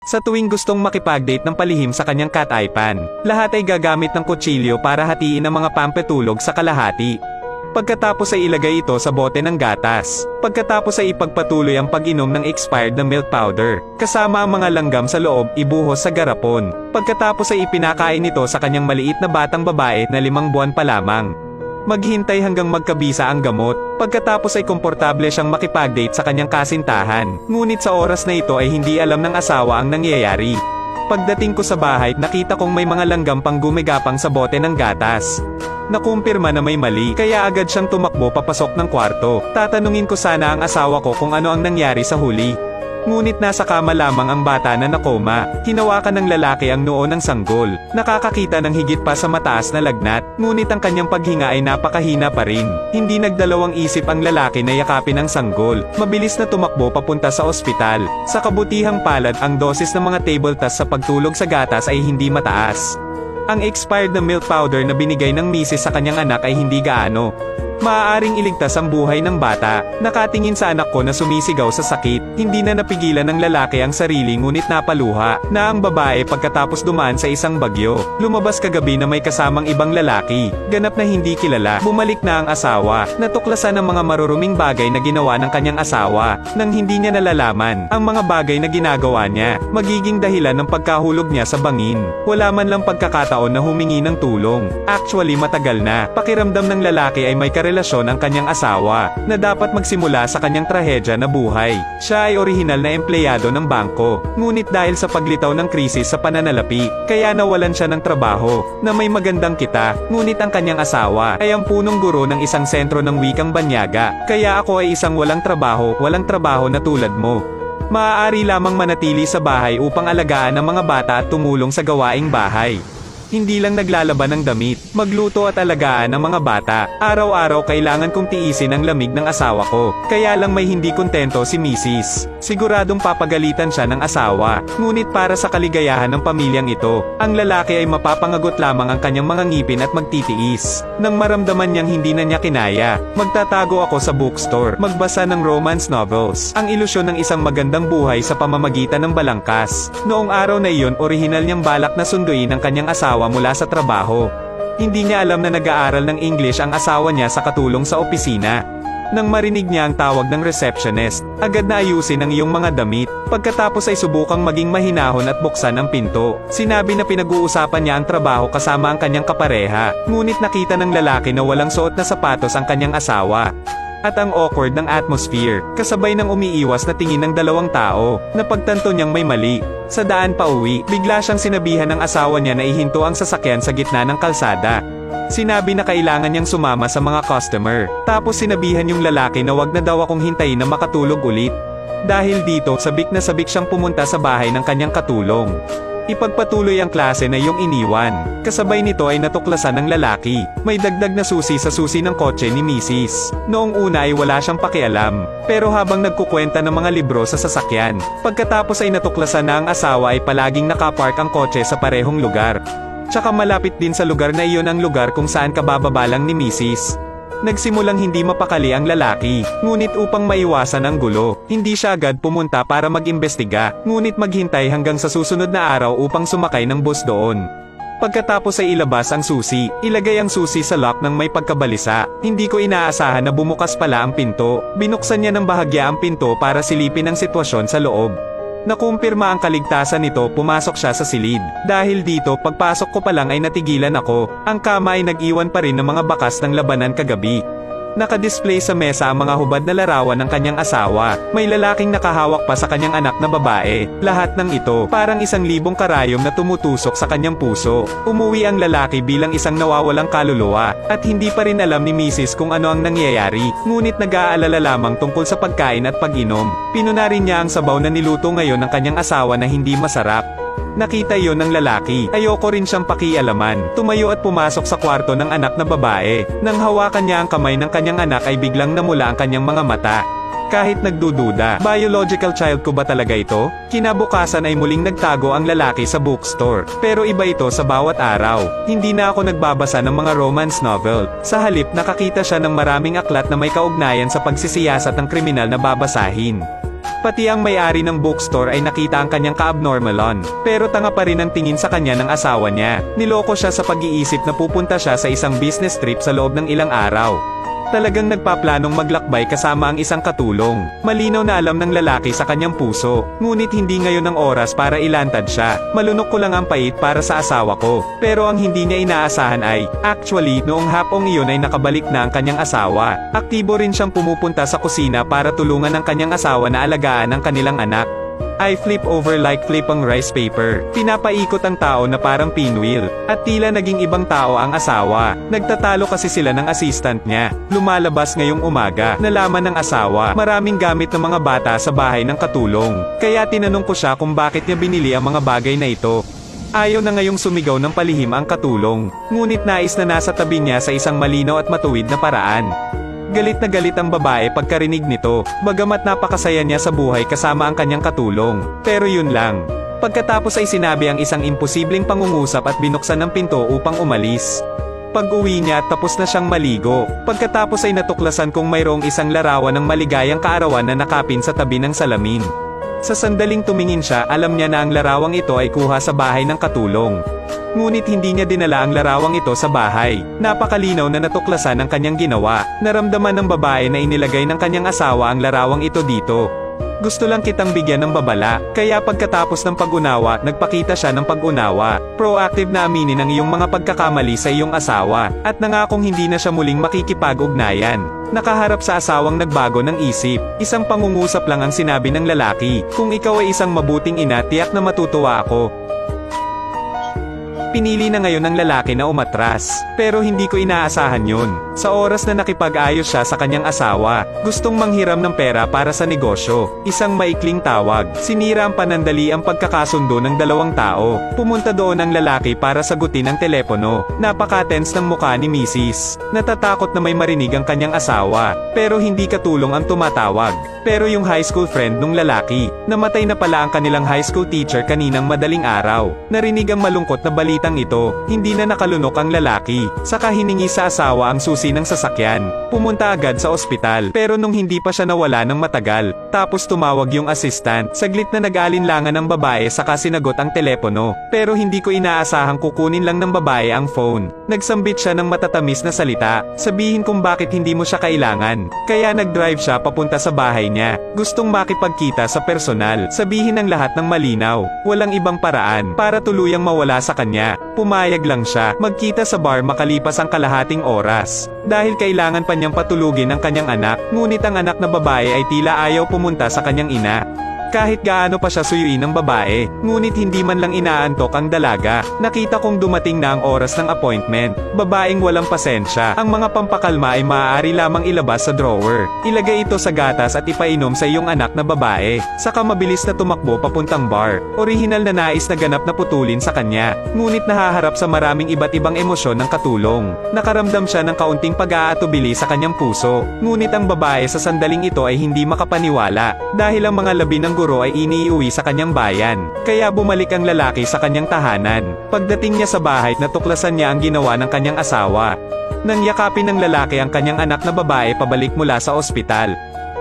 Sa tuwing gustong makipag-date ng palihim sa kanyang kataypan, lahat ay gagamit ng kutsilyo para hatiin ang mga pampatulog sa kalahati. Pagkatapos ay ilagay ito sa bote ng gatas. Pagkatapos ay ipagpatuloy ang pag-inom ng expired na milk powder. Kasama ang mga langgam sa loob, ibuhos sa garapon. Pagkatapos ay ipinakain ito sa kanyang maliit na batang babae na 5 buwan pa lamang. Maghintay hanggang magkabisa ang gamot. Pagkatapos ay komportable siyang makipag-date sa kanyang kasintahan. Ngunit sa oras na ito ay hindi alam ng asawa ang nangyayari. Pagdating ko sa bahay, nakita kong may mga langgam pang gumigapang sa bote ng gatas. Nakumpirma na may mali, kaya agad siyang tumakbo papasok ng kwarto. Tatanungin ko sana ang asawa ko kung ano ang nangyari sa huli. Ngunit nasa kama lamang ang bata na nakoma. Hinawakan ng lalaki ang noo ng sanggol. Nakakakita ng higit pa sa mataas na lagnat, ngunit ang kanyang paghinga ay napakahina pa rin. Hindi nagdalawang isip ang lalaki na yakapin ang sanggol. Mabilis na tumakbo papunta sa ospital. Sa kabutihang palad, ang dosis ng mga table tas sa pagtulog sa gatas ay hindi mataas. Ang expired na milk powder na binigay ng misis sa kanyang anak ay hindi gaano maaaring iligtas ang buhay ng bata. Nakatingin sa anak ko na sumisigaw sa sakit. Hindi na napigilan ng lalaki ang sarili ngunit napaluha na ang babae pagkatapos dumaan sa isang bagyo. Lumabas kagabi na may kasamang ibang lalaki. Ganap na hindi kilala. Bumalik na ang asawa. Natuklasan ang mga maruruming bagay na ginawa ng kanyang asawa. Nang hindi niya nalalaman ang mga bagay na ginagawa niya, magiging dahilan ng pagkahulog niya sa bangin. Wala man lang pagkakataon na humingi ng tulong. Actually matagal na. Pakiramdam ng lalaki ay may relasyon ang kanyang asawa, na dapat magsimula sa kanyang trahedya na buhay. Siya ay orihinal na empleyado ng bangko, ngunit dahil sa paglitaw ng krisis sa pananalapi, kaya nawalan siya ng trabaho, na may magandang kita, ngunit ang kanyang asawa, ay ang punong guro ng isang sentro ng wikang banyaga, kaya ako ay isang walang trabaho na tulad mo. Maaari lamang manatili sa bahay upang alagaan ang mga bata at tumulong sa gawaing bahay. Hindi lang naglalaban ng damit, magluto at alagaan ang mga bata. Araw-araw kailangan kong tiisin ang lamig ng asawa ko. Kaya lang may hindi kontento si Mrs. Siguradong papagalitan siya ng asawa. Ngunit para sa kaligayahan ng pamilyang ito, ang lalaki ay mapapangagot lamang ang kanyang mga ngipin at magtitiis. Nang maramdaman niyang hindi na niya kinaya, magtatago ako sa bookstore, magbasa ng romance novels. Ang ilusyon ng isang magandang buhay sa pamamagitan ng balangkas. Noong araw na iyon, orihinal niyang balak na sunduin ang kanyang asawa mula sa trabaho. Hindi niya alam na nag-aaral ng English ang asawa niya sa katulong sa opisina. Nang marinig niya ang tawag ng receptionist, agad na ayusin ang iyong mga damit. Pagkatapos ay subukang maging mahinahon at buksan ang pinto. Sinabi na pinag-uusapan niya ang trabaho kasama ang kanyang kapareha. Ngunit nakita ng lalaki na walang suot na sapatos ang kanyang asawa. At ang awkward ng atmosphere, kasabay ng umiiwas na tingin ng dalawang tao, napagtanto niyang may mali. Sa daan pa uwi, bigla siyang sinabihan ng asawa niya na ihinto ang sasakyan sa gitna ng kalsada. Sinabi na kailangan niyang sumama sa mga customer. Tapos sinabihan yung lalaki na wag na daw akong hintayin na makatulog ulit. Dahil dito, sabik na sabik siyang pumunta sa bahay ng kanyang katulong. Ipagpatuloy ang klase na iyong iniwan. Kasabay nito ay natuklasan ng lalaki. May dagdag na susi sa susi ng kotse ni Mrs. Noong una ay wala siyang pakialam. Pero habang nagkukwenta ng mga libro sa sasakyan, pagkatapos ay natuklasan na ang asawa ay palaging nakapark ang kotse sa parehong lugar. Tsaka malapit din sa lugar na iyon ang lugar kung saan kabababa lang ni Mrs. Nagsimulang hindi mapakali ang lalaki, ngunit upang maiwasan ang gulo, hindi siya agad pumunta para mag-imbestiga, ngunit maghintay hanggang sa susunod na araw upang sumakay ng bus doon. Pagkatapos ay ilabas ang susi, ilagay ang susi sa lock ng may pagkabalisa. Hindi ko inaasahan na bumukas pala ang pinto. Binuksan niya ng bahagya ang pinto para silipin ang sitwasyon sa loob. Nakumpirma ang kaligtasan nito, pumasok siya sa silid. Dahil dito, pagpasok ko pa lang ay natigilan ako. Ang kama ay nag-iwan pa rin ng mga bakas ng labanan kagabi. Nakadisplay sa mesa ang mga hubad na larawan ng kanyang asawa. May lalaking nakahawak pa sa kanyang anak na babae. Lahat ng ito, parang 1,000 karayom na tumutusok sa kanyang puso. Umuwi ang lalaki bilang isang nawawalang kaluluwa, at hindi pa rin alam ni Mrs. kung ano ang nangyayari. Ngunit nag-aalala lamang tungkol sa pagkain at pag-inom. Pinunarin niya ang sabaw na niluto ngayon ng kanyang asawa na hindi masarap. Nakita yon ng lalaki. Ayoko rin siyang pakialaman. Tumayo at pumasok sa kwarto ng anak na babae. Nang hawakan niya ang kamay ng kanyang anak ay biglang namula ang kanyang mga mata. Kahit nagdududa, biological child ko ba talaga ito? Kinabukasan ay muling nagtago ang lalaki sa bookstore. Pero iba ito sa bawat araw. Hindi na ako nagbabasa ng mga romance novel. Sa halip, nakakita siya ng maraming aklat na may kaugnayan sa pagsisiyasat ng kriminal na babasahin. Pati ang may-ari ng bookstore ay nakita ang kanyang ka-abnormalon. Pero tanga pa rin ang tingin sa kanya ng asawa niya. Niloko siya sa pag-iisip na pupunta siya sa isang business trip sa loob ng ilang araw. Talagang nagpaplanong maglakbay kasama ang isang katulong. Malinaw na alam ng lalaki sa kanyang puso. Ngunit hindi ngayon ang oras para ilantad siya. Malunok ko lang ang pait para sa asawa ko. Pero ang hindi niya inaasahan ay, actually, noong hapong iyon ay nakabalik na ang kanyang asawa. Aktibo rin siyang pumupunta sa kusina para tulungan ang kanyang asawa na alagaan ang kanilang anak. I flip over like flipang rice paper. Pinapaikot ang tao na parang pinwheel. At tila naging ibang tao ang asawa. Nagtatalo kasi sila ng assistant niya. Lumalabas ngayong umaga. Nalaman ng asawa, maraming gamit ng mga bata sa bahay ng katulong. Kaya tinanong ko siya kung bakit niya binili ang mga bagay na ito. Ayaw na ngayong sumigaw ng palihim ang katulong. Ngunit nais na nasa tabi niya sa isang malinaw at matuwid na paraan. Galit na galit ang babae pagkarinig nito, bagamat napakasaya niya sa buhay kasama ang kanyang katulong. Pero yun lang. Pagkatapos ay sinabi ang isang imposibleng pangungusap at binuksan ang pinto upang umalis. Pag-uwi niya tapos na siyang maligo. Pagkatapos ay natuklasan kong mayroong isang larawan ng maligayang kaarawan na nakapin sa tabi ng salamin. Sa sandaling tumingin siya, alam niya na ang larawang ito ay kuha sa bahay ng katulong. Ngunit hindi niya dinala ang larawang ito sa bahay. Napakalinaw na natuklasan ang kanyang ginawa. Naramdaman ng babae na inilagay ng kanyang asawa ang larawang ito dito. Gusto lang kitang bigyan ng babala, kaya pagkatapos ng pag-unawa, nagpakita siya ng pag-unawa. Proactive na aminin ang iyong mga pagkakamali sa iyong asawa, at nangakong hindi na siya muling makikipag-ugnayan. Nakaharap sa asawang nagbago ng isip, isang pangungusap lang ang sinabi ng lalaki, kung ikaw ay isang mabuting ina, tiyak na matutuwa ako. Pinili na ngayon ng lalaki na umatras, pero hindi ko inaasahan yun. Sa oras na nakipag-ayos siya sa kanyang asawa, gustong manghiram ng pera para sa negosyo. Isang maikling tawag, sinira ang panandali ang pagkakasundo ng dalawang tao. Pumunta doon ang lalaki para sagutin ang telepono. Napaka-tense ng mukha ni Mrs. Natatakot na may marinig ang kanyang asawa, pero hindi katulong ang tumatawag. Pero yung high school friend nung lalaki, namatay na pala ang kanilang high school teacher kaninang madaling araw. Narinig ang malungkot na balitang ito, hindi na nakalunok ang lalaki. Saka hiningi sa asawa ang susi ng sasakyan. Pumunta agad sa ospital, pero nung hindi pa siya nawala ng matagal, tapos tumawag yung assistant. Saglit na nag-alinlangan ng babae saka sinagot ang telepono. Pero hindi ko inaasahang kukunin lang ng babae ang phone. Nagsambit siya ng matatamis na salita, sabihin kung bakit hindi mo siya kailangan. Kaya nag-drive siya papunta sa bahay niya. Gustong makipagkita sa personal, sabihin ang lahat ng malinaw. Walang ibang paraan para tuluyang mawala sa kanya. Pumayag lang siya magkita sa bar makalipas ang kalahating oras. Dahil kailangan pa niyang patulugin ang kanyang anak, ngunit ang anak na babae ay tila ayaw pumunta sa kanyang ina. Kahit gaano pa siya suyuin ng babae, ngunit hindi man lang inaantok ang dalaga. Nakita kong dumating na ang oras ng appointment. Babaeng walang pasensya. Ang mga pampakalma ay maaari lamang ilabas sa drawer. Ilagay ito sa gatas at ipainom sa iyong anak na babae. Saka mabilis na tumakbo papuntang bar. Orihinal na nais na ganap na putulin sa kanya. Ngunit nahaharap sa maraming iba't ibang emosyon ng katulong. Nakaramdam siya ng kaunting pag-aatubili sa kanyang puso. Ngunit ang babae sa sandaling ito ay hindi makapaniwala. Dahil ang mga labi ng guro ay iniiuwi sa kanyang bayan. Kaya bumalik ang lalaki sa kanyang tahanan. Pagdating niya sa bahay, natuklasan niya ang ginawa ng kanyang asawa. Nang yakapin ng lalaki ang kanyang anak na babae pabalik mula sa ospital.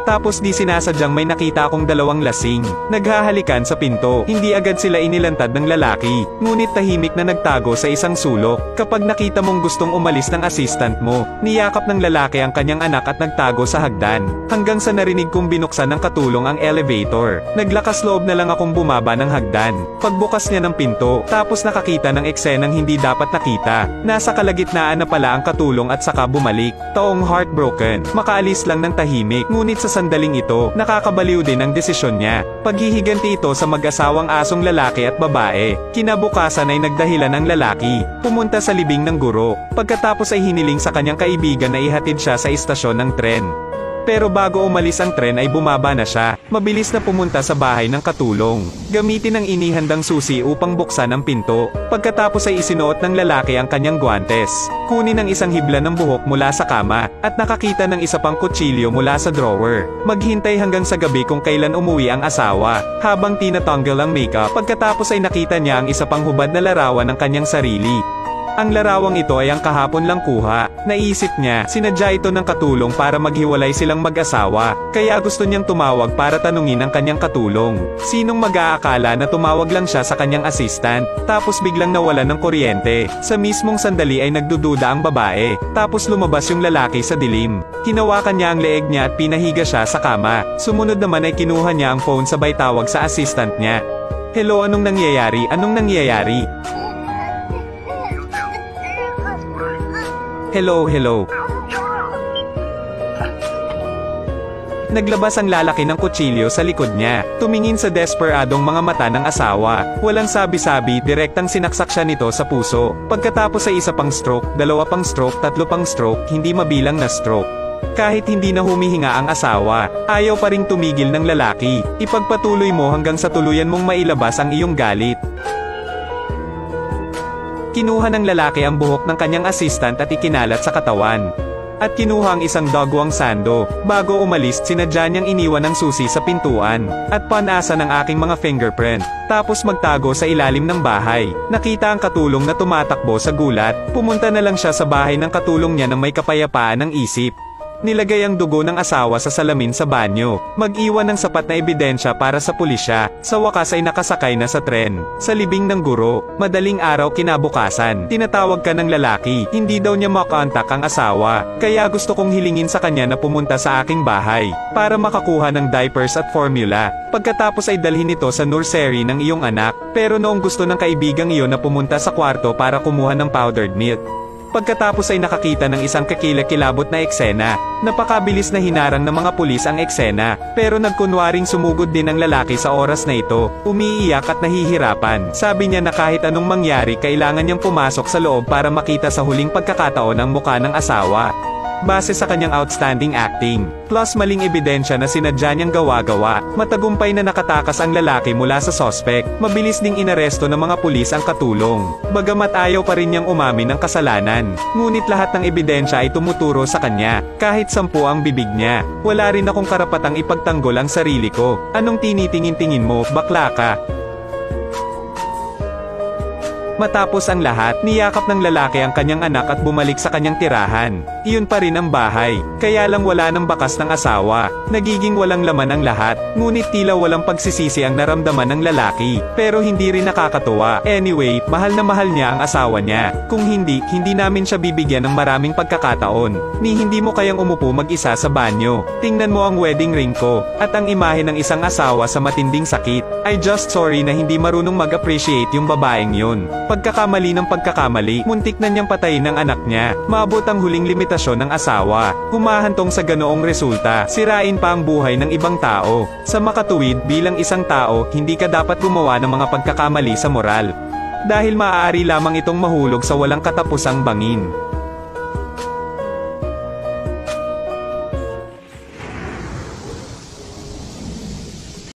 Tapos di sinasadyang may nakita akong dalawang lasing. Naghahalikan sa pinto. Hindi agad sila inilantad ng lalaki. Ngunit tahimik na nagtago sa isang sulok. Kapag nakita mong gustong umalis ng assistant mo, niyakap ng lalaki ang kanyang anak at nagtago sa hagdan. Hanggang sa narinig kong binuksan ng katulong ang elevator. Naglakas loob na lang akong bumaba ng hagdan. Pagbukas niya ng pinto, tapos nakakita ng eksenang hindi dapat nakita. Nasa kalagitnaan na pala ang katulong at saka bumalik. Taong heartbroken. Makaalis lang ng tahimik. Ngunit sa sandaling ito, nakakabaliw din ang desisyon niya. Paghihiganti ito sa mag-asawang asong lalaki at babae. Kinabukasan ay nagdahilan ang lalaki. Pumunta sa libing ng guro. Pagkatapos ay hiniling sa kanyang kaibigan na ihatid siya sa istasyon ng tren. Pero bago umalis ang tren ay bumaba na siya. Mabilis na pumunta sa bahay ng katulong. Gamitin ang inihandang susi upang buksan ang pinto. Pagkatapos ay isinuot ng lalaki ang kanyang guwantes. Kunin ang isang hibla ng buhok mula sa kama, at nakakita ng isa pang kutsilyo mula sa drawer. Maghintay hanggang sa gabi kung kailan umuwi ang asawa. Habang tinatanggal ang makeup, pagkatapos ay nakita niya ang isa pang hubad na larawan ng kanyang sarili. Ang larawang ito ay ang kahapon lang kuha. Naisip niya, sinadya ito ng katulong para maghiwalay silang mag-asawa, kaya gusto niyang tumawag para tanungin ang kanyang katulong. Sinong mag-aakala na tumawag lang siya sa kanyang assistant, tapos biglang nawalan ng kuryente. Sa mismong sandali ay nagdududa ang babae, tapos lumabas yung lalaki sa dilim. Hinawakan niya ang leeg niya at pinahiga siya sa kama. Sumunod naman ay kinuha niya ang phone sabay tawag sa assistant niya. Hello, anong nangyayari? Anong nangyayari? Hello, hello. Naglabas ang lalaki ng kutsilyo sa likod niya. Tumingin sa desperadong mga mata ng asawa. Walang sabi-sabi, direktang sinaksak siya nito sa puso. Pagkatapos ay isa pang stroke, dalawa pang stroke, tatlo pang stroke, hindi mabilang na stroke. Kahit hindi na humihinga ang asawa, ayaw pa ring tumigil ng lalaki. Ipagpatuloy mo hanggang sa tuluyan mong mailabas ang iyong galit. Kinuha ng lalaki ang buhok ng kanyang assistant at ikinalat sa katawan. At kinuha ang isang dogwang sando. Bago umalis, sinadya niyang iniwan ang susi sa pintuan. At panasa ng aking mga fingerprint. Tapos magtago sa ilalim ng bahay. Nakita ang katulong na tumatakbo sa gulat. Pumunta na lang siya sa bahay ng katulong niya nang may kapayapaan ng isip. Nilagay ang dugo ng asawa sa salamin sa banyo. Mag-iwan ng sapat na ebidensya para sa pulisya. Sa wakas ay nakasakay na sa tren. Sa libing ng guro, madaling araw kinabukasan. Tinatawag ka ng lalaki. Hindi daw niya makontak ang asawa. Kaya gusto kong hilingin sa kanya na pumunta sa aking bahay. Para makakuha ng diapers at formula. Pagkatapos ay dalhin ito sa nursery ng iyong anak. Pero noong gusto ng kaibigang iyon na pumunta sa kwarto para kumuha ng powdered milk. Pagkatapos ay nakakita ng isang kakilakilabot na eksena. Napakabilis na hinarang ng mga pulis ang eksena, pero nagkunwaring sumugod din ang lalaki sa oras na ito. Umiiyak at nahihirapan. Sabi niya na kahit anong mangyari kailangan niyang pumasok sa loob para makita sa huling pagkakataon ang muka ng asawa. Base sa kanyang outstanding acting, plus maling ebidensya na sinadya niyang gawa-gawa, matagumpay na nakatakas ang lalaki mula sa sospek. Mabilis ding inaresto ng mga pulis ang katulong. Bagamat ayaw pa rin niyang umamin ng kasalanan, ngunit lahat ng ebidensya ay tumuturo sa kanya. Kahit 10 ang bibig niya, wala rin akong karapatang ipagtanggol ang sarili ko. Anong tinitingin-tingin mo, bakla ka? Matapos ang lahat, niyakap ng lalaki ang kanyang anak at bumalik sa kanyang tirahan. Iyon pa rin ang bahay, kaya lang wala ng bakas ng asawa. Nagiging walang laman ang lahat, ngunit tila walang pagsisisi ang naramdaman ng lalaki. Pero hindi rin nakakatuwa. Anyway, mahal na mahal niya ang asawa niya. Kung hindi, hindi namin siya bibigyan ng maraming pagkakataon. Ni hindi mo kayang umupo mag-isa sa banyo. Tingnan mo ang wedding ring ko, at ang imahe ng isang asawa sa matinding sakit. I just sorry na hindi marunong mag-appreciate yung babaeng yun. Pagkakamali ng pagkakamali, muntik na niyang patayin ng anak niya. Maabot ang huling limitasyon ng asawa. Humahantong sa ganoong resulta, sirain pa ang buhay ng ibang tao. Sa makatuwid, bilang isang tao, hindi ka dapat gumawa ng mga pagkakamali sa moral. Dahil maaari lamang itong mahulog sa walang katapusang bangin.